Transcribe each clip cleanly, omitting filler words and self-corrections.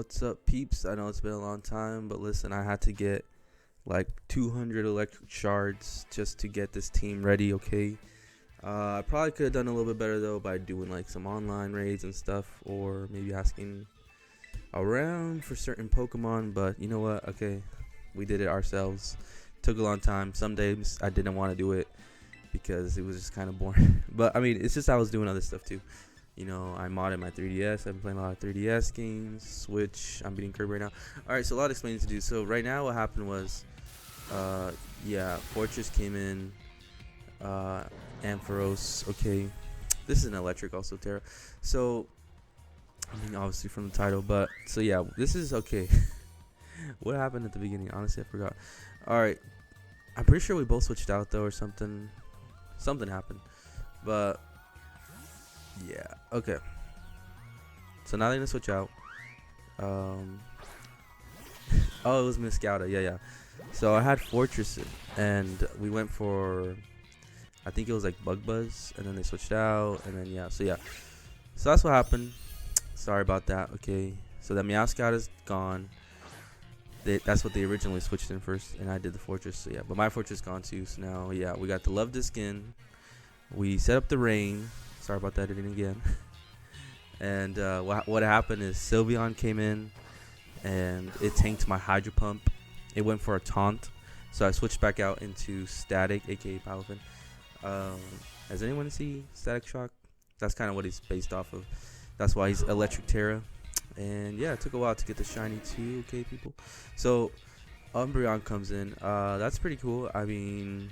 What's up, peeps? I know it's been a long time, but listen, I had to get like 200 electric shards just to get this team ready, okay? I probably could have done a little bit better though by doing like some online raids and stuff, or maybe asking around for certain Pokemon, but you know what? Okay, we did it ourselves. Took a long time. Some days I didn't want to do it because it was just kind of boring. But I mean, it's just I was doing other stuff too. You know, I modded my 3DS. I've been playing a lot of 3DS games. Switch. I'm beating Kirby right now. Alright, so a lot of explaining to do. So right now what happened was, yeah, Fortress came in. Ampharos. Okay. This is an electric also, Terra. So, I mean, obviously from the title. But, so yeah, this is okay. What happened at the beginning? Honestly, I forgot. Alright. I'm pretty sure we both switched out though or something. Something happened. But yeah, okay. So now they're gonna switch out. Oh, it was Miss Scouta. Yeah. So I had Fortress, and we went for, I think it was like Bug Buzz, and then they switched out, and then yeah. So that's what happened. Sorry about that. Okay. So that Meow Scout is gone. That's what they originally switched in first, and I did the Fortress. So yeah, but my Fortress is gone too. So now yeah, we got the Love Disc in. We set up the rain. Sorry about that editing again. And what happened is Sylveon came in, and it tanked my Hydro Pump. It went for a taunt, so I switched back out into Static, aka Palafin. Has anyone seen Static Shock? That's kind of what he's based off of. That's why he's Electric Terra. And yeah, it took a while to get the shiny too. Okay, people. So Umbreon comes in. That's pretty cool. I mean,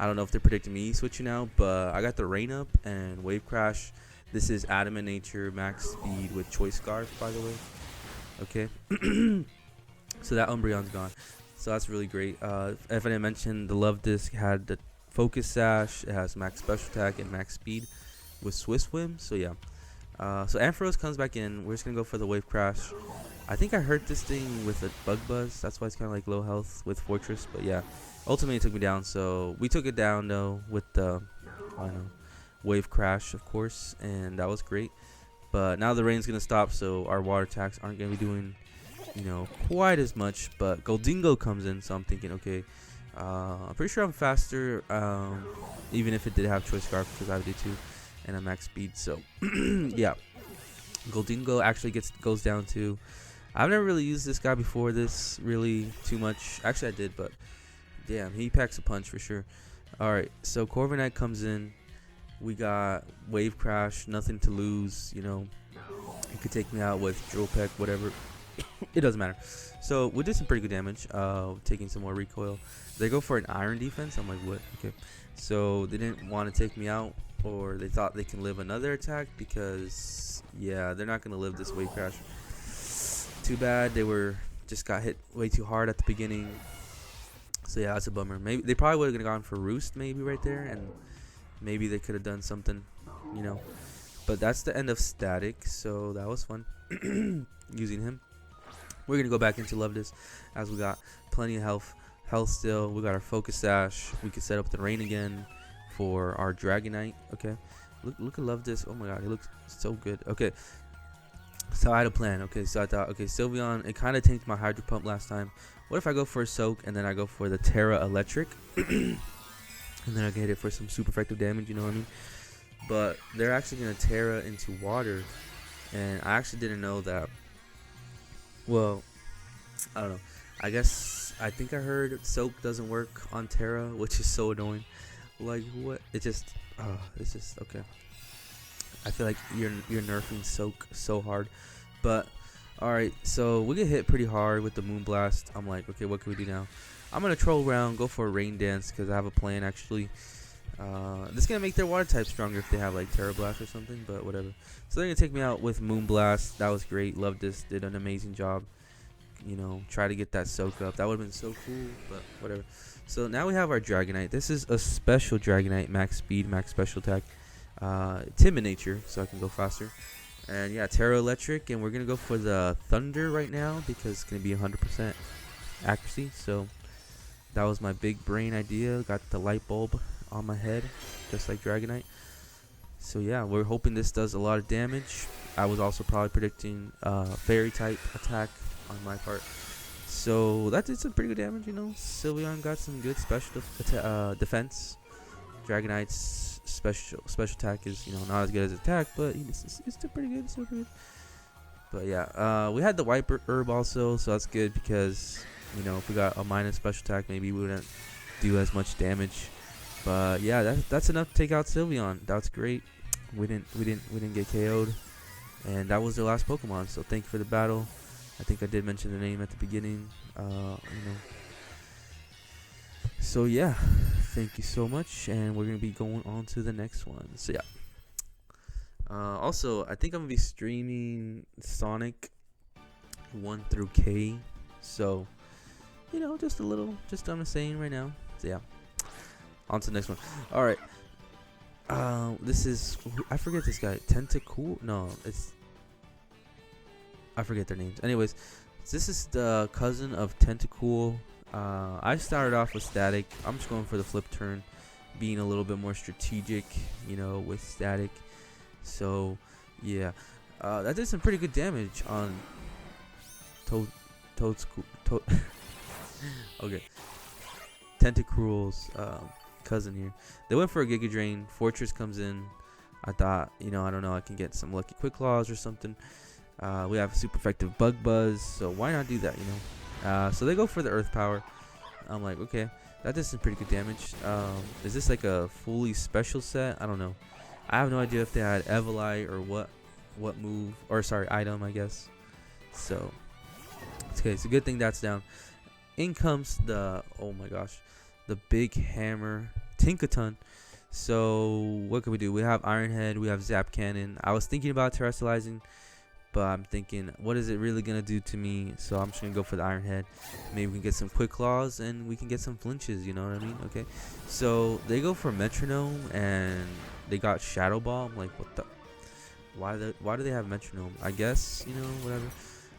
I don't know if they're predicting me switching out, but I got the Rain Up and Wave Crash. This is Adamant Nature, max speed with Choice Scarf, by the way. Okay. So that Umbreon's gone. So that's really great. If I didn't mention, the Love Disc had the Focus Sash. It has max special attack and max speed with Swiss Swim. So yeah. So Ampharos comes back in. We're just going to go for the Wave Crash. I think I hurt this thing with a Bug Buzz. That's why it's kind of like low health with Fortress. But yeah. Ultimately, it took me down, so we took it down though with the, I don't know, Wave Crash, of course, and that was great. But now the rain's gonna stop, so our water attacks aren't gonna be doing, quite as much. But Goldingo comes in, so I'm thinking, okay, I'm pretty sure I'm faster, even if it did have Choice Scarf because I do too, and I'm max speed. So yeah, Goldingo actually goes down to. I've never really used this guy before this really too much. Actually, I did, but. Damn, he packs a punch for sure. Alright, so Corviknight comes in. We got Wave Crash, nothing to lose, He could take me out with Drill Peck, whatever. It doesn't matter. So we did some pretty good damage, taking some more recoil. They go for an Iron Defense. I'm like, what? Okay. So they didn't want to take me out, or they thought they can live another attack because, yeah, they're not going to live this Wave Crash. Too bad. They just got hit way too hard at the beginning. So yeah, that's a bummer. Maybe they probably would have gone for Roost maybe right there, and maybe they could have done something, But that's the end of Static, so that was fun using him. We're gonna go back into Love Disc as we got plenty of health still. We got our Focus Sash. We can set up the rain again for our Dragonite. Okay, look at Love Disc. Oh my God, he looks so good. Okay. So I had a plan. Okay, so I thought, okay, Sylveon, it kind of tanked my Hydro Pump last time. What if I go for a Soak and then I go for the Terra Electric? And then I can hit it for some super effective damage, you know what I mean? But they're actually going to Terra into water. And I actually didn't know that. Well, I don't know. I think I heard Soak doesn't work on Terra, which is so annoying. Like, what? It's just, okay. I feel like you're nerfing Soak so hard. But alright, so we get hit pretty hard with the Moonblast. I'm like, okay, what can we do now? I'm gonna troll around, go for a Rain Dance because I have a plan actually. This is gonna make their water type stronger if they have like Terra Blast or something, but whatever. So they're gonna take me out with Moonblast. That was great. Loved this. Did an amazing job. Try to get that Soak up. That would have been so cool, but whatever. So now we have our Dragonite. This is a special Dragonite, max speed, max special attack. Timid nature, so I can go faster. And yeah, Terra Electric, and we're gonna go for the Thunder right now because it's gonna be 100% accuracy. So that was my big brain idea. Got the light bulb on my head, just like Dragonite. So yeah, we're hoping this does a lot of damage. I was also probably predicting fairy type attack on my part. So that did some pretty good damage, you know. Sylveon got some good special defense. Dragonite's special attack is, you know, not as good as attack, but it's still pretty good. It's still pretty good. But yeah, we had the white herb also, so that's good because, you know, if we got a minus special attack, maybe we wouldn't do as much damage. But yeah, that's enough to take out Sylveon. That's great. We didn't get KO'd, and that was their last Pokemon. So thank you for the battle. I think I did mention the name at the beginning. You know. So yeah, thank you so much, and we're gonna be going on to the next one. So yeah. Also, I think I'm gonna be streaming Sonic 1 through K. So, you know, just I'm saying right now. So yeah. On to the next one. All right. This is, I forget this guy. Tentacool? No, I forget their names. Anyways, this is the cousin of Tentacool. I started off with Static. I'm just going for the flip turn, being a little bit more strategic, you know, with Static. So, yeah. That did some pretty good damage on okay. Tentacool's cousin here. They went for a Giga Drain. Fortress comes in. I thought, you know, I don't know, I can get some lucky Quick Claws or something. We have a super effective Bug Buzz, so why not do that, you know? So they go for the Earth Power. I'm like, okay, that does some pretty good damage. Is this like a fully special set? I don't know. I have no idea if they had Evolite or what move, or sorry, item, I guess. So, okay, it's a good thing that's down. In comes the, oh my gosh, the big hammer, Tinkaton. So what can we do? We have Iron Head, we have Zap Cannon. I was thinking about terrestrializing, but I'm thinking, what is it really gonna do to me? So I'm just gonna go for the Iron Head. Maybe we can get some Quick Claws and we can get some flinches, you know what I mean? Okay, so they go for Metronome and they got Shadow Ball. I'm like, what the, why do they have Metronome? I guess, you know, whatever.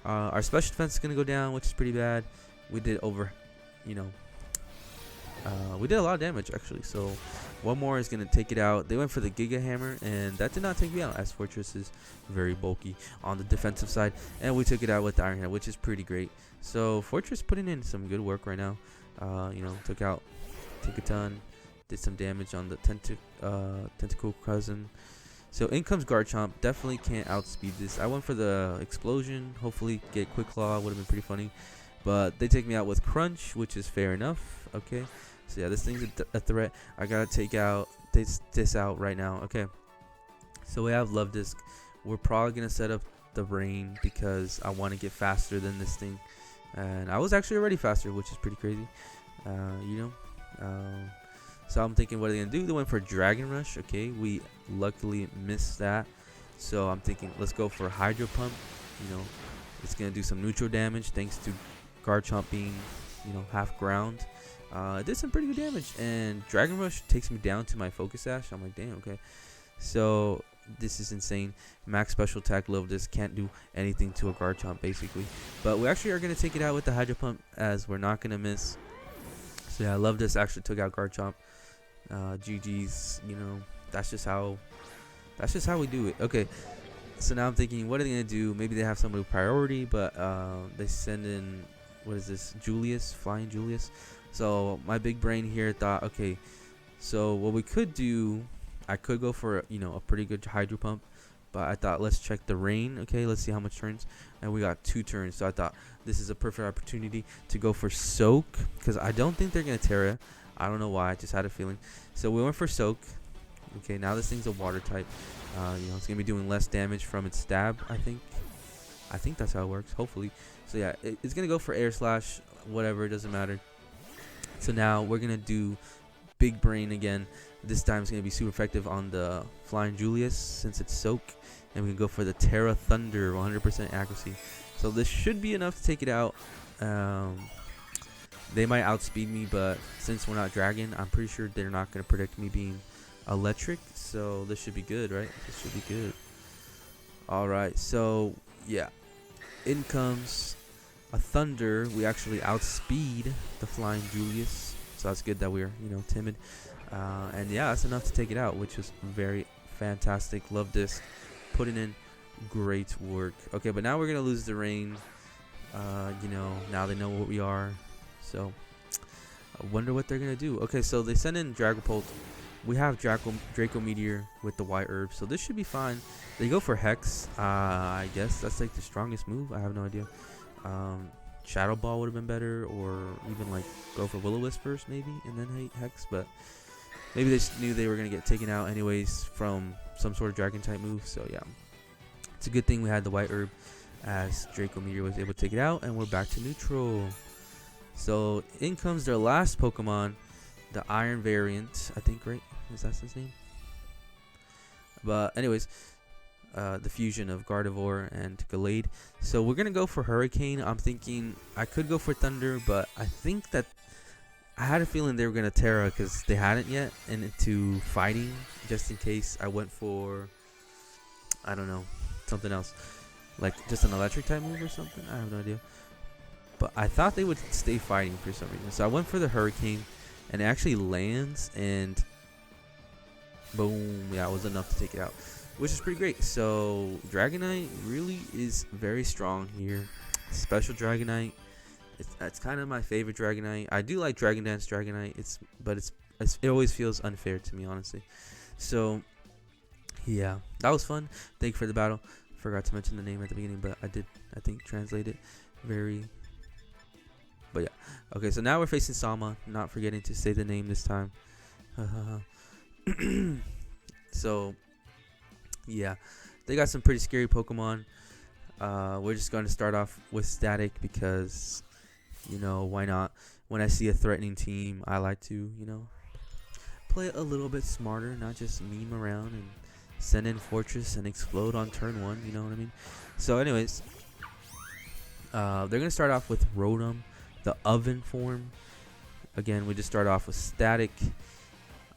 Our special defense is gonna go down, which is pretty bad. We did over, you know, we did a lot of damage actually. So one more is gonna take it out. They went for the Giga Hammer, and that did not take me out, as Fortress is very bulky on the defensive side, and we took it out with the Iron Head, which is pretty great. So Fortress putting in some good work right now. You know, took out Tinkaton, did some damage on the Tentacool cousin. So in comes Garchomp. Definitely can't outspeed this. I went for the Explosion. Hopefully get Quick Claw. Would have been pretty funny. But they take me out with Crunch, which is fair enough. Okay. So yeah, this thing's a threat. I gotta take out this out right now. Okay. So we have Love Disc. We're probably gonna set up the Rain because I want to get faster than this thing. And I was actually already faster, which is pretty crazy. You know. So I'm thinking, what are they gonna do? They went for Dragon Rush. Okay, we luckily missed that. So I'm thinking, let's go for Hydro Pump. You know, it's gonna do some neutral damage thanks to Garchomp being, you know, half ground. It did some pretty good damage, and Dragon Rush takes me down to my Focus Sash. I'm like, damn, okay. So this is insane. Max special attack Love Disc can't do anything to a Garchomp basically. But we actually are gonna take it out with the Hydro Pump, as we're not gonna miss. So yeah, Love Disc actually took out Garchomp. GG's, you know, that's just how we do it. Okay, so now I'm thinking, what are they gonna do? Maybe they have somebody with priority, but they send in, what is this, Julius, Flying Julius. So my big brain here thought, okay, so what we could do, I could go for, you know, a pretty good Hydro Pump, but I thought, let's check the Rain. Okay, let's see how much turns, and we got 2 turns. So I thought this is a perfect opportunity to go for Soak, because I don't think they're gonna Terra. I don't know why, I just had a feeling. So we went for Soak. Okay, now this thing's a water type. You know, it's gonna be doing less damage from its stab. I think that's how it works, hopefully. So yeah, it's gonna go for Air Slash, whatever, it doesn't matter. So now we're gonna do Big Brain again. This time it's gonna be super effective on the Flying Julius since it's Soak, and we can go for the Terra Thunder, 100% accuracy. So this should be enough to take it out. They might outspeed me, but since we're not Dragon, I'm pretty sure they're not gonna predict me being electric. So this should be good, right? This should be good. All right. So yeah, in comes a Thunder. We actually outspeed the Flying Julius, so that's good that we're, you know, timid. And yeah, that's enough to take it out, which was very fantastic. Love this. Putting in great work. Okay, but now we're gonna lose the rain. You know, now they know what we are. So I wonder what they're gonna do. Okay, so they send in Dragapult. We have Draco Meteor with the white herb, so this should be fine. They go for Hex. I guess that's like the strongest move. I have no idea. Shadow Ball would have been better, or even like go for Will-O-Wisp first maybe, and then Hex. But maybe they just knew they were gonna get taken out anyways from some sort of Dragon type move. So yeah, it's a good thing we had the white herb, as Draco Meteor was able to take it out, and we're back to neutral. So in comes their last Pokemon, the Iron variant, I think, right? Is that his name? But anyways, the fusion of Gardevoir and Gallade. So we're gonna go for Hurricane. I'm thinking I could go for Thunder, but I think that I had a feeling they were gonna Terra because they hadn't yet, and into fighting just in case. I went for, I don't know, something else, like just an electric type move or something. I have no idea. But I thought they would stay fighting for some reason, so I went for the Hurricane, and it actually lands, and boom, yeah, it was enough to take it out, which is pretty great. So Dragonite really is very strong here. Special Dragonite. It's kind of my favorite Dragonite. I do like Dragon Dance Dragonite. But it always feels unfair to me, honestly. So yeah, that was fun. Thank you for the battle. Forgot to mention the name at the beginning, but I did, I think, translate it very. But yeah, okay. So now we're facing Sama. Not forgetting to say the name this time. So yeah, they got some pretty scary Pokemon. We're just going to start off with Static because, you know, why not? When I see a threatening team, I like to, you know, play a little bit smarter, not just meme around and send in Fortress and explode on turn 1, you know what I mean? So anyways, they're going to start off with Rotom, the oven form. Again, we just start off with Static.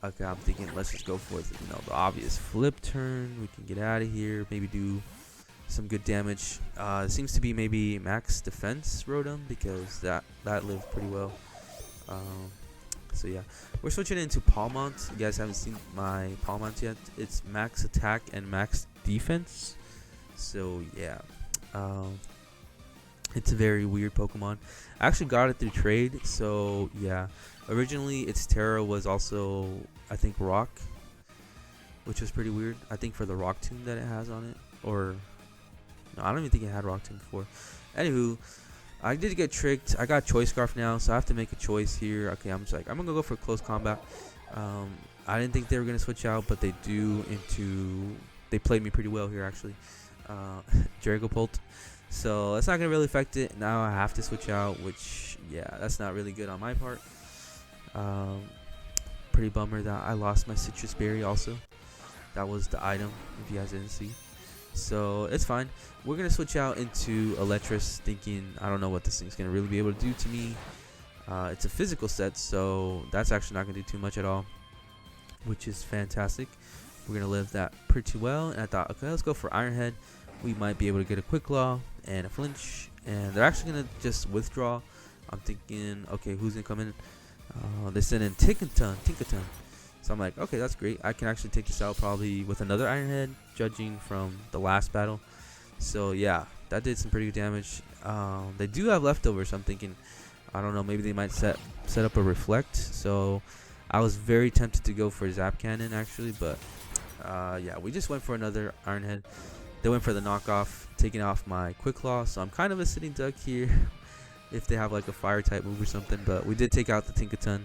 Okay, I'm thinking let's just go for the obvious flip turn. We can get out of here, maybe do some good damage. It seems to be maybe max defense Rotom because that lived pretty well. So yeah, we're switching into Palmont. You guys haven't seen my Palmont yet. It's max attack and max defense. So yeah, it's a very weird Pokemon. I actually got it through trade. So yeah, originally its Terra was also, I think, Rock, which was pretty weird. I think for the Rock Tomb that it has on it, or no, I don't even think it had Rock Tomb before. Anywho, I did get tricked. I got Choice Scarf now, so I have to make a choice here. Okay, I'm gonna go for close combat. I didn't think they were gonna switch out, but they do. They played me pretty well here actually. Dragapult. So that's not gonna really affect it. Now I have to switch out, which yeah, that's not really good on my part. Pretty bummer that I lost my Citrus Berry also. That was the item, if you guys didn't see. So it's fine. We're gonna switch out into Electrus, thinking I don't know what this thing's gonna really be able to do to me. It's a physical set, so that's actually not gonna do too much at all, which is fantastic. We're gonna live that pretty well. And I thought, okay, let's go for Iron Head. We might be able to get a Quick Claw and a Flinch, and they're actually gonna just withdraw. I'm thinking, okay, who's gonna come in? They sent in Tinkaton. So I'm like, okay, that's great. I can actually take this out probably with another Iron Head, judging from the last battle. So yeah, that did some pretty good damage. They do have leftovers, so I'm thinking, I don't know, maybe they might set up a Reflect. So I was very tempted to go for Zap Cannon actually, but yeah, we just went for another Iron Head. They went for the knockoff, taking off my Quick Claw. So I'm kind of a sitting duck here if they have like a fire type move or something. But we did take out the Tinkaton.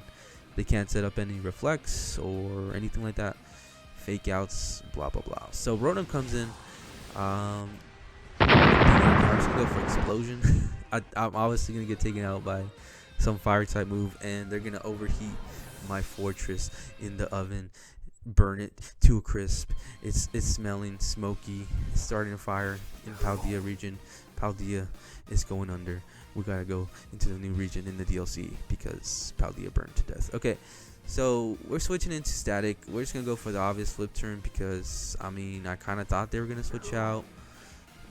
They can't set up any Reflects or anything like that. Fake outs, blah, blah, blah. So Rotom comes in. I'm just going to go for Explosion. I'm obviously going to get taken out by some fire type move. And they're going to overheat my Fortress in the oven. Burn it to a crisp. It's smelling smoky. It's starting a fire in Paldea region. Paldea is going under. We gotta go into the new region in the DLC because Paldea burned to death. Okay, so we're switching into Static. We're just gonna go for the obvious flip turn because I mean I kind of thought they were gonna switch out,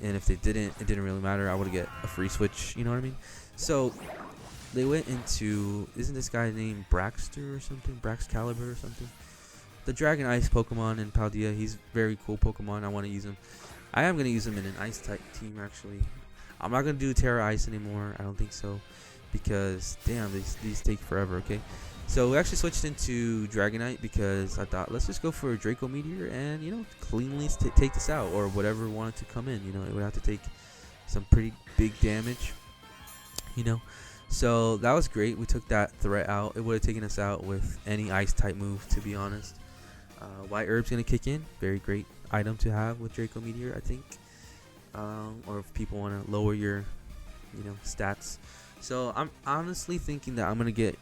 and if they didn't, it didn't really matter. I would get a free switch. You know what I mean? So they went into, isn't this guy named Braxter or something? Braxcalibur or something? the Dragon Ice Pokemon in Paldea. He's very cool Pokemon. I want to use him. I am going to use him in an Ice type team, actually. I'm not going to do Terra Ice anymore. I don't think so. Because, damn, these take forever, okay? So we actually switched into Dragonite because I thought, let's just go for a Draco Meteor and, cleanly take this out. Or whatever wanted to come in, it would have to take some pretty big damage, So that was great. We took that threat out. It would have taken us out with any Ice type move, to be honest. White Herb's going to kick in. Very great item to have with Draco Meteor, I think. Or if people want to lower your, stats. So I'm honestly thinking that I'm going to get,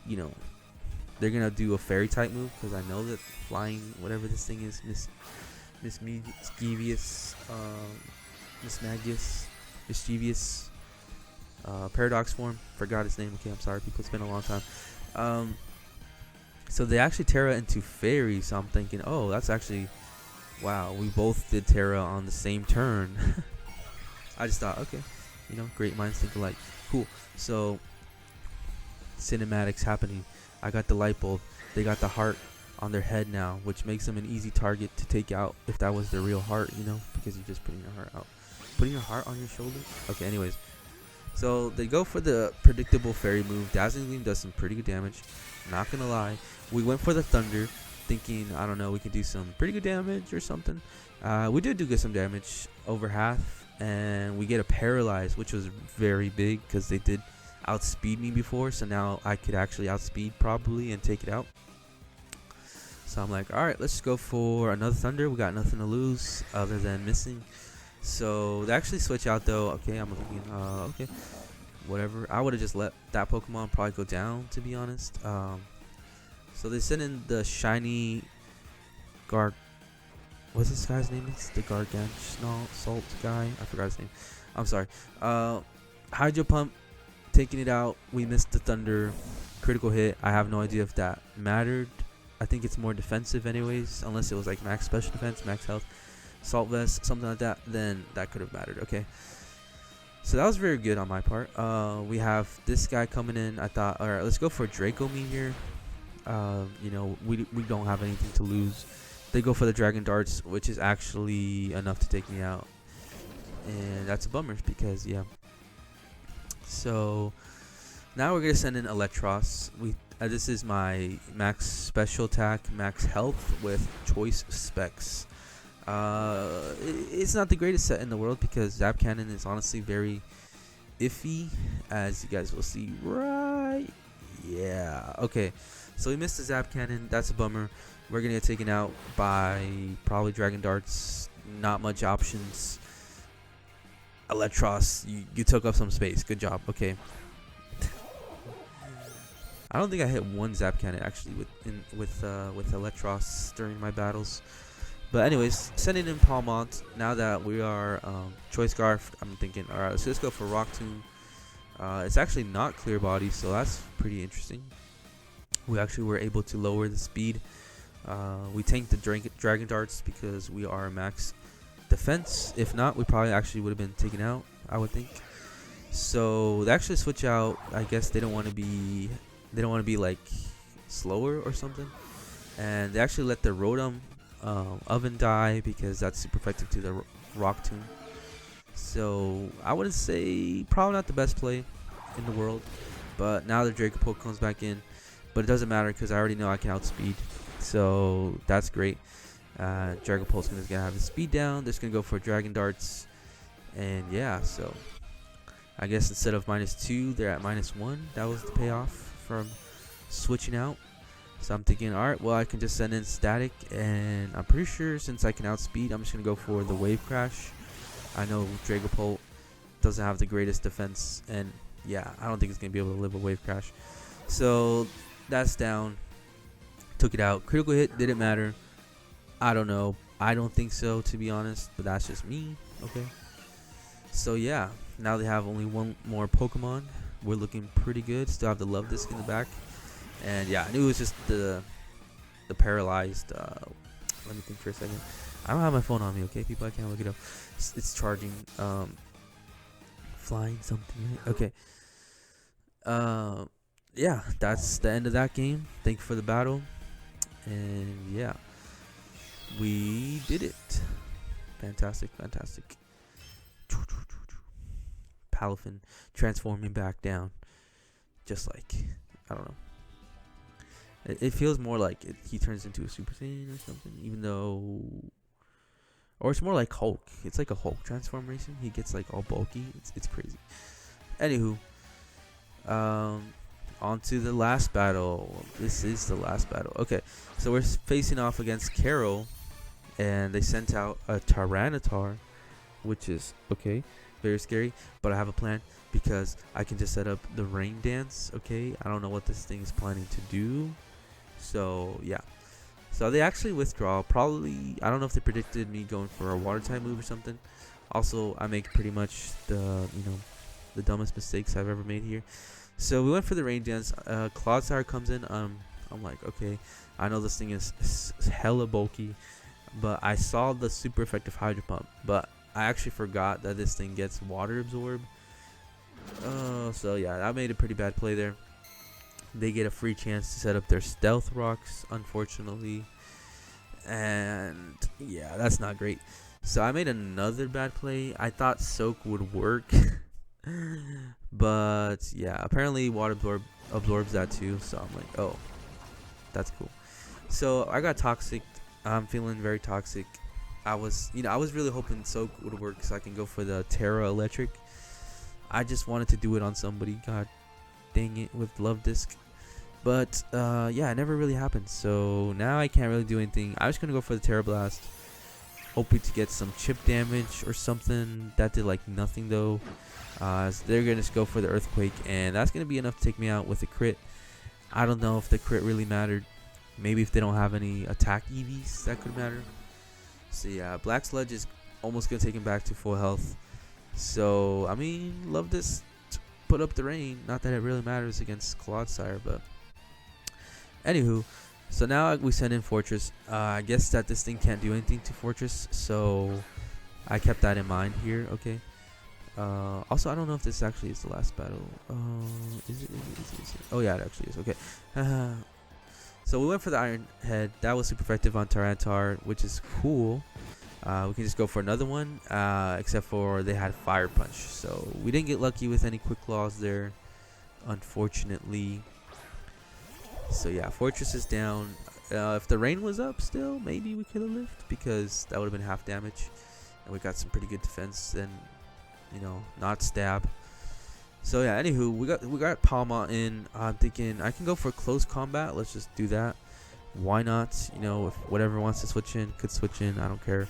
they're going to do a fairy type move. Because I know that flying, whatever this thing is, mischievous, paradox form. Forgot his name. Okay, I'm sorry, people. It's been a long time. So they actually Terra into fairy. So I'm thinking, oh, that's actually, wow. We both did Terra on the same turn. I just thought, okay, great minds think alike. Cool. So cinematics happening. I got the light bulb. They got the heart on their head now, which makes them an easy target to take out if that was their real heart, because you're just putting your heart out. Putting your heart on your shoulder? Okay, anyways. So they go for the predictable fairy move. Dazzling Gleam does some pretty good damage. Not gonna lie. We went for the thunder, thinking, I don't know, we could do some pretty good damage or something. We did get some damage, over half, and we get a paralyze, which was very big because they did outspeed me before. So now I could actually outspeed probably and take it out. So I'm like, all right, let's go for another thunder. We got nothing to lose other than missing. So they actually switch out though. Okay, I'm looking. Okay, whatever. I would have just let that Pokemon probably go down, to be honest. So they send in the shiny what's this guy's name? It's the Gargantuan Salt guy. I forgot his name. I'm sorry. Hydro Pump, taking it out. We missed the thunder. Critical hit. I have no idea if that mattered. I think it's more defensive anyways, unless it was like max special defense, max health. Salt Vest, something like that, then that could have mattered. Okay, so that was very good on my part. We have this guy coming in. I thought, all right, let's go for Draco Meteor. We don't have anything to lose. They go for the Dragon Darts, which is actually enough to take me out, and that's a bummer because So now we're gonna send in Electros. This is my max special attack, max health with choice specs. It's not the greatest set in the world because Zap Cannon is honestly very iffy, as you guys will see right. Yeah. Okay. So we missed the Zap Cannon. That's a bummer. We're gonna get taken out by probably Dragon Darts. Not much options. Electros, you took up some space. Good job. Okay. I don't think I hit one Zap Cannon actually with Electros during my battles. But anyways, sending in Palmont. Now that we are Choice Scarf, I'm thinking, all right, let's just go for Rock Tomb. It's actually not Clear Body, so that's pretty interesting. We actually were able to lower the speed. We tanked the Dragon Darts because we are max defense. If not, we probably actually would have been taken out, I would think. So they actually switch out. I guess they don't want to be like slower or something. And they actually let the Rotom Oven die because that's super effective to the Rock Tomb. So I wouldn't say probably not the best play in the world. But now the Dragapult comes back in. But it doesn't matter because I already know I can outspeed. So that's great. Dragapult's going to have the speed down. They're just going to go for Dragon Darts. And yeah, so I guess instead of -2, they're at -1. That was the payoff from switching out. So I'm thinking, alright, well, I can just send in Static. And I'm pretty sure since I can outspeed, I'm just going to go for the Wave Crash. I know Dragapult doesn't have the greatest defense. And yeah, I don't think it's going to be able to live a Wave Crash. So that's down. Took it out. Critical hit didn't matter. I don't know. I don't think so, to be honest. But that's just me. Okay. So yeah, now they have only one more Pokemon. We're looking pretty good. Still have the Love Disc in the back. And yeah, I knew it was just the paralyzed. Let me think for a second. I don't have my phone on me, okay, people? I can't look it up. It's charging. Flying something, right? Okay. Yeah, that's the end of that game. Thank you for the battle. And yeah, we did it. Fantastic, fantastic. Palafin transforming back down. Just like, I don't know. It feels more like he turns into a Super Saiyan or something, even though... Or it's more like Hulk. It's like a Hulk transformation. He gets like all bulky. It's crazy. Anywho, on to the last battle. This is the last battle. Okay, so we're facing off against Carol, and they sent out a Tyranitar, which is okay, very scary. But I have a plan because I can just set up the rain dance. Okay, I don't know what this thing is planning to do. So yeah. So they actually withdraw. Probably, I don't know if they predicted me going for a water type move or something. Also, I make pretty much the dumbest mistakes I've ever made here. So we went for the rain dance. Clodsire comes in. I'm like, okay, I know this thing is hella bulky, but I saw the super effective Hydro Pump, but I actually forgot that this thing gets water absorb. So yeah, I made a pretty bad play there. They get a free chance to set up their stealth rocks, unfortunately. And yeah, that's not great. So I made another bad play. I thought Soak would work. But yeah, apparently water absorbs that too. So I'm like, oh, that's cool. So I got toxic. I'm feeling very toxic. I was really hoping Soak would work so I can go for the Terra Electric. I just wanted to do it on somebody. God dang it, with Love Disc. But yeah, it never really happened. So now I can't really do anything. I was gonna go for the Terra Blast, hoping to get some chip damage or something. That did like nothing though. So they're gonna just go for the Earthquake, and that's gonna be enough to take me out with a crit. I don't know if the crit really mattered. Maybe if they don't have any attack EVs, that could matter. So yeah, Black Sludge is almost gonna take him back to full health. So I mean, Love this. Put up the rain. Not that it really matters against Clodsire, but anywho, so now we send in Fortress. I guess that this thing can't do anything to Fortress, so I kept that in mind here. Okay. Also, I don't know if this actually is the last battle. Is it? Oh yeah, it actually is. Okay. So we went for the Iron Head. That was super effective on Tyranitar, which is cool. We can just go for another one, except for they had Fire Punch. So we didn't get lucky with any Quick Claws there, unfortunately. So yeah, Fortress is down. If the rain was up still, maybe we could have lived, because that would have been half damage. And we got some pretty good defense and, not stab. So yeah, anywho, we got Palma in. I'm thinking I can go for close combat. Let's just do that. Why not? If whatever wants to switch in, could switch in. I don't care.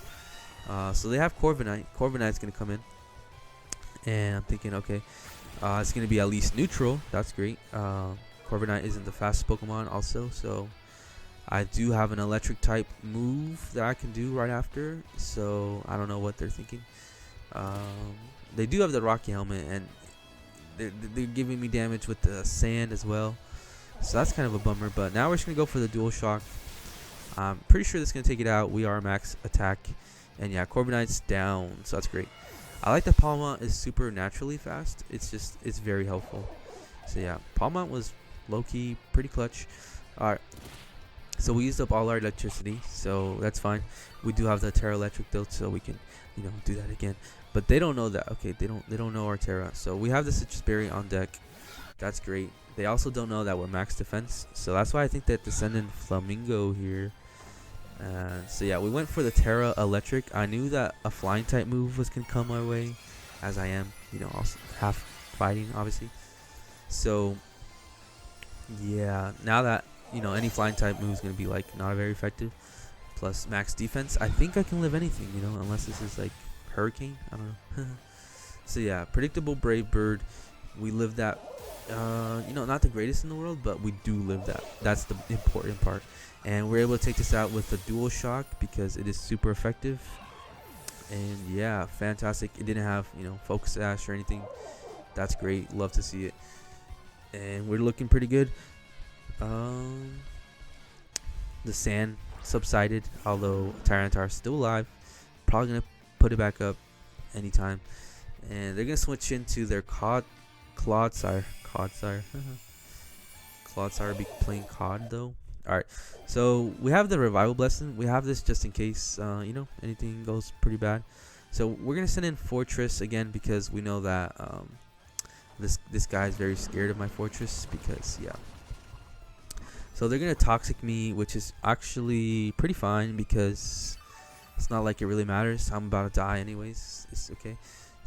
So they have Corviknight. Corviknight's going to come in. And I'm thinking, okay, it's going to be at least neutral. That's great. Corviknight isn't the fastest Pokemon also. So I do have an electric type move that I can do right after. So I don't know what they're thinking. They do have the Rocky Helmet. And they're giving me damage with the sand as well. So that's kind of a bummer. But now we're just going to go for the Dual Shock. I'm pretty sure this is going to take it out. We are max attack. And yeah, Corviknight's down. So that's great. I like that Palmont is super naturally fast. It's very helpful. So yeah, Palmont was low-key pretty clutch. Alright. So we used up all our electricity. So that's fine. We do have the Terra Electric though. So we can, do that again. But they don't know that. Okay, they don't know our Terra. So we have the Citrus Berry on deck. That's great. They also don't know that we're max defense, so that's why I think that Descendant Flamingo here. So yeah, we went for the Terra Electric. I knew that a flying type move was gonna come my way, as I am, also half fighting, obviously. So yeah, now that any flying type move is gonna be like not very effective, plus max defense, I think I can live anything, unless this is like Hurricane. I don't know. So yeah, predictable Brave Bird. We live that. Not the greatest in the world, but we do live that. That's the important part. And we're able to take this out with the Dual Shock because it is super effective. And yeah, fantastic. It didn't have, Focus Sash or anything. That's great. Love to see it. And we're looking pretty good. The sand subsided, although Tyranitar is still alive. Probably going to put it back up anytime. And they're going to switch into their Clodsire. Clodsire be playing COD though. All right. So we have the revival blessing. We have this just in case, anything goes pretty bad. So we're gonna send in fortress again because we know that this guy is very scared of my fortress because yeah. So they're gonna toxic me, which is actually pretty fine because it's not like it really matters. I'm about to die anyways. It's okay.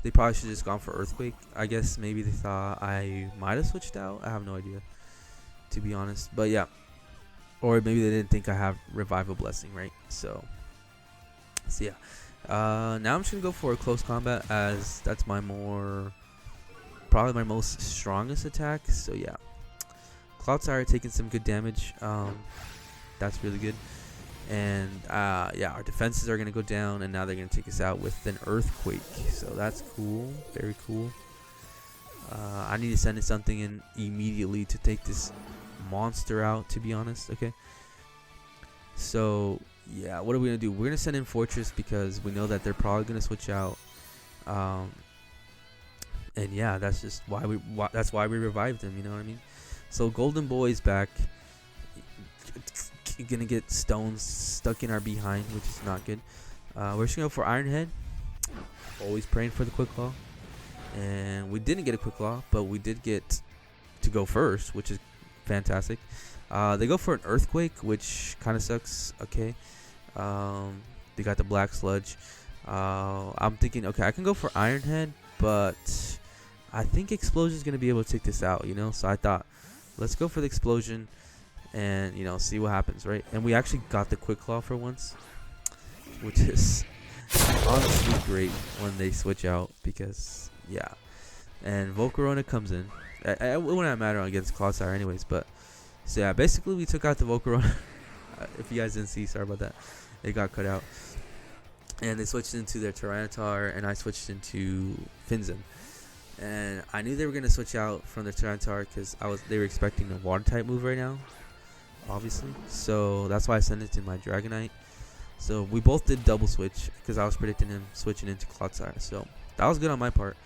They probably should have just gone for earthquake. I guess maybe they thought I might have switched out. I have no idea, to be honest. But yeah, or maybe they didn't think I have revival blessing, right? So yeah. Now I'm just gonna go for a close combat as that's probably my most strongest attack. So yeah, Cloudsire taking some good damage. That's really good. And yeah, our defenses are gonna go down, and now they're gonna take us out with an earthquake. So that's cool, very cool. I need to send something in immediately to take this monster out, to be honest. Okay. So yeah, what are we gonna do? We're gonna send in fortress because we know that they're probably gonna switch out. And yeah, that's just why we revived him. You know what I mean? So Golden Boy is back. Gonna get stones stuck in our behind, which is not good. We're just gonna go for Iron Head. Always praying for the quick claw, and we didn't get a quick claw, but we did get to go first, which is fantastic. They go for an earthquake, which kind of sucks. Okay, they got the black sludge. I'm thinking, okay, I can go for Iron Head, but I think explosion is gonna be able to take this out. So I thought, let's go for the explosion. And see what happens, right? And we actually got the quick claw for once, which is honestly great when they switch out because yeah. And Volcarona comes in. It wouldn't matter against Cloudsire anyways, but so yeah, basically we took out the Volcarona. If you guys didn't see, sorry about that. It got cut out, and they switched into their Tyranitar, and I switched into Finzen. And I knew they were gonna switch out from their Tyranitar because they were expecting a water type move right now, obviously. So that's why I sent it to my Dragonite. So we both did double switch because I was predicting him switching into Cloudsire. So that was good on my part.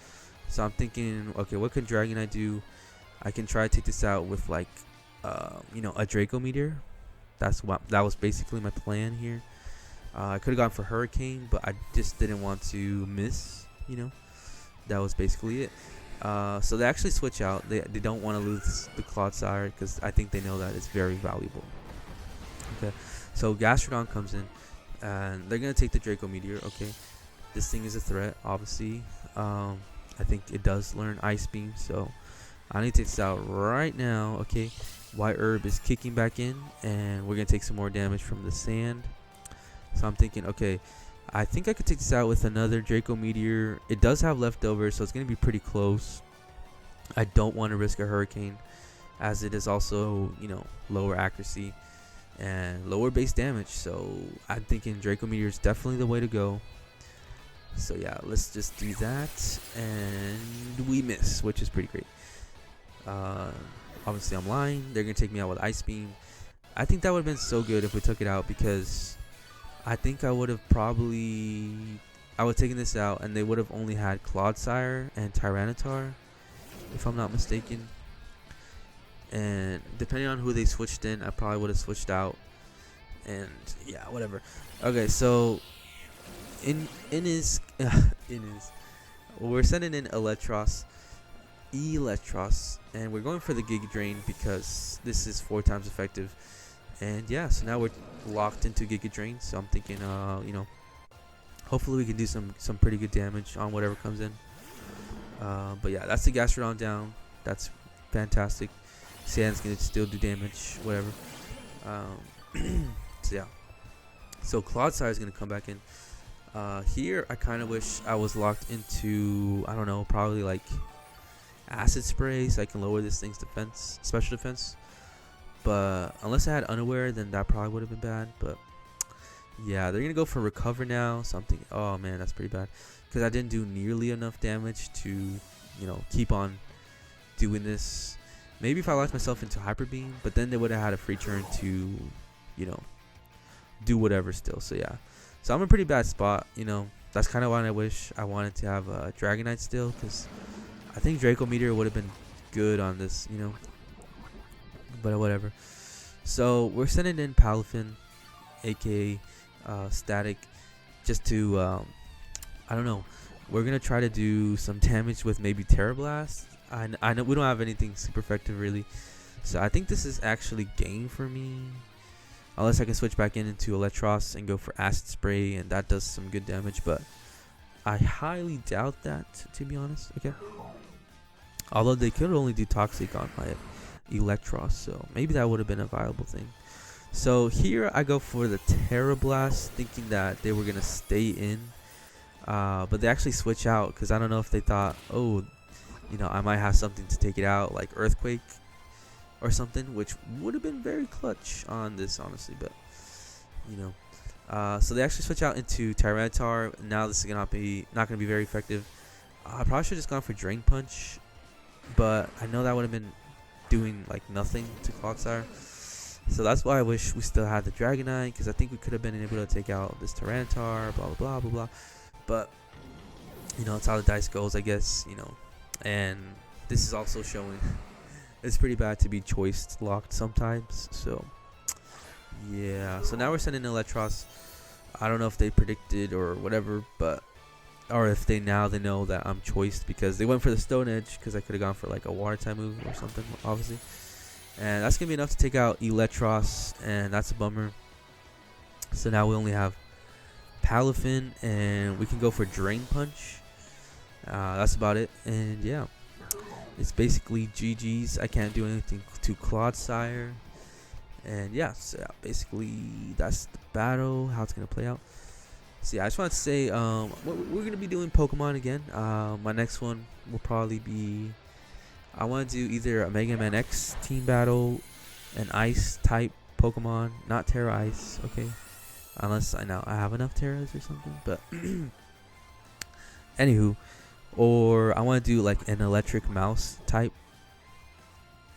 So I'm thinking, okay, what can Dragonite do? I can try to take this out with like, a Draco Meteor. That was basically my plan here. I could have gone for Hurricane, but I just didn't want to miss. That was basically it. So they actually switch out. They don't want to lose the Cloudsire because I think they know that it's very valuable. Okay, so Gastrodon comes in, and they're gonna take the Draco Meteor. Okay, this thing is a threat, obviously. I think it does learn Ice Beam, so I need to take this out right now. Okay, White Herb is kicking back in, and we're gonna take some more damage from the sand. So I'm thinking, okay, I think I could take this out with another Draco Meteor. It does have leftovers, so it's going to be pretty close. I don't want to risk a Hurricane, as it is also, lower accuracy and lower base damage. So I'm thinking Draco Meteor is definitely the way to go. So yeah, let's just do that. And we miss, which is pretty great. Obviously, I'm lying. They're going to take me out with Ice Beam. I think that would have been so good if we took it out because I think I would have taken this out, and they would have only had Cloudsire and Tyranitar, if I'm not mistaken. And depending on who they switched in, I probably would have switched out. And yeah, whatever. Okay, so we're sending in Electros, and we're going for the Giga Drain because this is 4 times effective. And yeah, so now we're locked into Giga Drain. So I'm thinking, hopefully we can do some pretty good damage on whatever comes in. But yeah, that's the Gastrodon down. That's fantastic. Sand's gonna still do damage, whatever. So yeah. So Cloudsire is gonna come back in. Here I kind of wish I was locked into, I don't know, probably like Acid Spray so I can lower this thing's defense, special defense. But unless I had Unaware, then that probably would have been bad. But yeah, they're gonna go for Recover now. Something. Oh man, that's pretty bad because I didn't do nearly enough damage to, keep on doing this. Maybe if I locked myself into Hyper Beam, but then they would have had a free turn to, do whatever still. So yeah, so I'm in a pretty bad spot. That's kind of why I wish I wanted to have a Dragonite still because I think Draco Meteor would have been good on this. But whatever. So we're sending in Palafin, aka Static, just to I don't know. We're gonna try to do some damage with maybe Terra Blast. I know we don't have anything super effective really, so I think this is actually game for me. Unless I can switch back into Electros and go for Acid Spray, and that does some good damage, but I highly doubt that, to be honest. Okay. Although they could only do Toxic on my Electros, so maybe that would have been a viable thing. So here I go for the Terra Blast, thinking that they were gonna stay in, but they actually switch out because I don't know if they thought, oh, you know, I might have something to take it out, like Earthquake or something, which would have been very clutch on this, honestly. But you know, so they actually switch out into Tyranitar. Now this is not gonna be very effective. I probably should have just gone for Drain Punch, but I know that would have been doing like nothing to Clodsire. So that's why I wish we still had the Dragonite, because I think we could have been able to take out this Tyranitar, blah blah blah blah blah. But you know, it's how the dice goes, I guess. You know, and this is also showing it's pretty bad to be choice locked sometimes. So yeah, so now we're sending Electros. I don't know if they predicted or whatever, but or if they know that I'm choiced, because they went for the Stone Edge, because I could have gone for like a water type move or something, obviously. And that's gonna be enough to take out Electros, and that's a bummer. So now we only have Palafin, and we can go for Drain Punch. That's about it, and yeah, it's basically GG's. I can't do anything to Clodsire, and yeah, so basically that's the battle, how it's gonna play out. So yeah, I just want to say, we're gonna be doing Pokemon again. My next one will probably be, I want to do either a Mega Man X team battle, an Ice type Pokemon, not Terra Ice, okay? Unless I have enough Terras or something, but anywho, or I want to do like an Electric Mouse type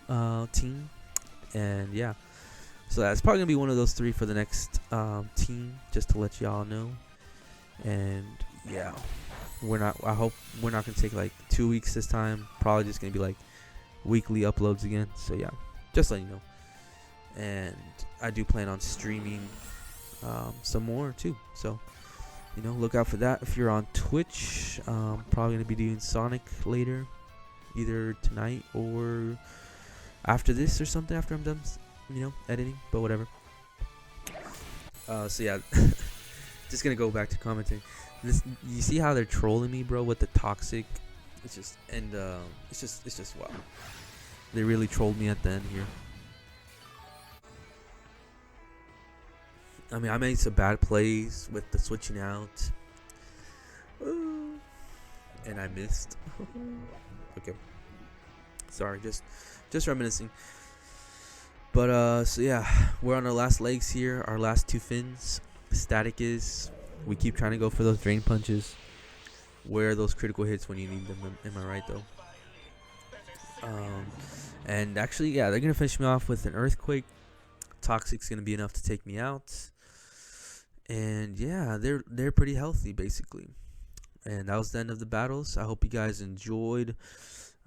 team, and yeah, so that's probably gonna be one of those three for the next team, just to let y'all know. And yeah, I hope we're not gonna take like 2 weeks this time. Probably just gonna be like weekly uploads again. So yeah, just letting you know. And I do plan on streaming some more too, so you know, look out for that. If you're on Twitch, probably gonna be doing Sonic later, either tonight or after this or something, after I'm done, you know, editing, but whatever. So yeah, just gonna go back to commenting. You see how they're trolling me, bro, with the Toxic? It's just, and it's just wow. They really trolled me at the end here. I mean, I made some bad plays with the switching out, and I missed. Okay, sorry, just reminiscing. But so yeah, we're on our last legs here, our last two fins. Static is, we keep trying to go for those Drain Punches. Where are those critical hits when you need them? Am I right though? And actually, yeah, they're gonna finish me off with an Earthquake. Toxic's gonna be enough to take me out. And yeah, they're pretty healthy basically. And that was the end of the battles. I hope you guys enjoyed.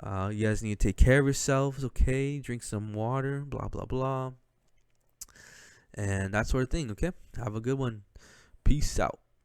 You guys need to take care of yourselves, okay? Drink some water, blah blah blah, and that sort of thing. Okay, have a good one. Peace out.